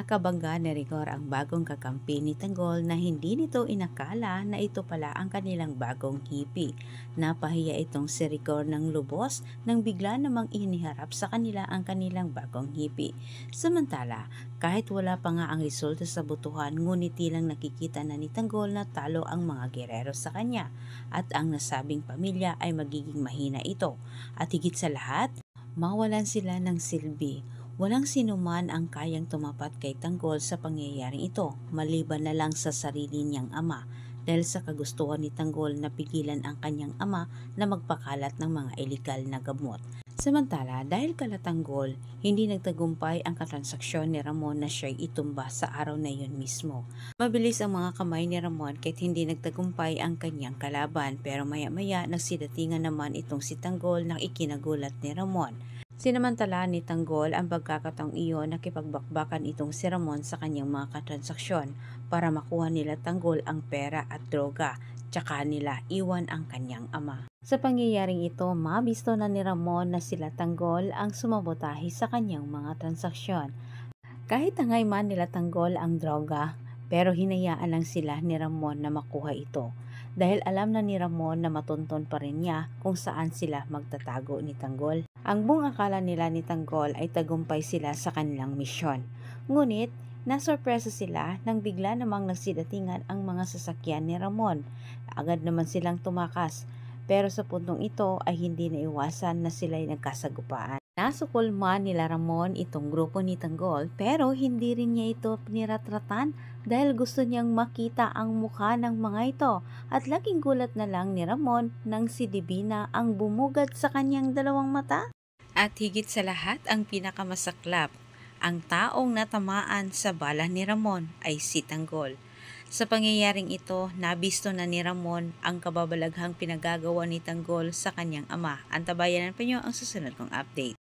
Nakabangga ni Rigor ang bagong kakampi ni Tanggol na hindi nito inakala na ito pala ang kanilang bagong hipi. Napahiya itong si Rigor ng lubos nang bigla namang iniharap sa kanila ang kanilang bagong hipi. Samantala, kahit wala pa nga ang resulta sa botohan, ngunit tilang nakikita na ni Tanggol na talo ang mga gerero sa kanya at ang nasabing pamilya ay magiging mahina ito. At higit sa lahat, mawalan sila ng silbi. Walang sinuman ang kayang tumapat kay Tanggol sa pangyayaring ito, maliban na lang sa sarili niyang ama, dahil sa kagustuhan ni Tanggol na pigilan ang kanyang ama na magpakalat ng mga ilegal na gamot. Samantala, dahil kala Tanggol, hindi nagtagumpay ang katransaksyon ni Ramon na siya'y itumba sa araw na iyon mismo. Mabilis ang mga kamay ni Ramon kahit hindi nagtagumpay ang kanyang kalaban, pero maya-maya nagsidatingan naman itong si Tanggol na ikinagulat ni Ramon. Sinamantala ni Tanggol ang pagkakataong iyon na kipagbakbakan itong si Ramon sa kanyang mga katransaksyon para makuha nila Tanggol ang pera at droga, tsaka nila iwan ang kanyang ama. Sa pangyayaring ito, mabisto na ni Ramon na sila Tanggol ang sumabotahe sa kanyang mga transaksyon. Kahit tangay man nila Tanggol ang droga, pero hinayaan lang sila ni Ramon na makuha ito. Dahil alam na ni Ramon na matunton pa rin niya kung saan sila magtatago ni Tanggol. Ang buong akala nila ni Tanggol ay tagumpay sila sa kanilang misyon. Ngunit, nasorpresa sila nang bigla namang nagsidatingan ang mga sasakyan ni Ramon. Agad naman silang tumakas, pero sa puntong ito ay hindi naiwasan na sila'y nagkasagupaan. Nasukol man nila Ramon itong grupo ni Tanggol, pero hindi rin niya ito piniratratan dahil gusto niyang makita ang mukha ng mga ito, at laking gulat na lang ni Ramon nang si Divina ang bumugad sa kanyang dalawang mata. At higit sa lahat, ang pinakamasaklap, ang taong natamaan sa bala ni Ramon ay si Tanggol. Sa pangyayaring ito, nabisto na ni Ramon ang kababalaghang pinagagawa ni Tanggol sa kanyang ama. Antabayanan pa niyo ang susunod kong update.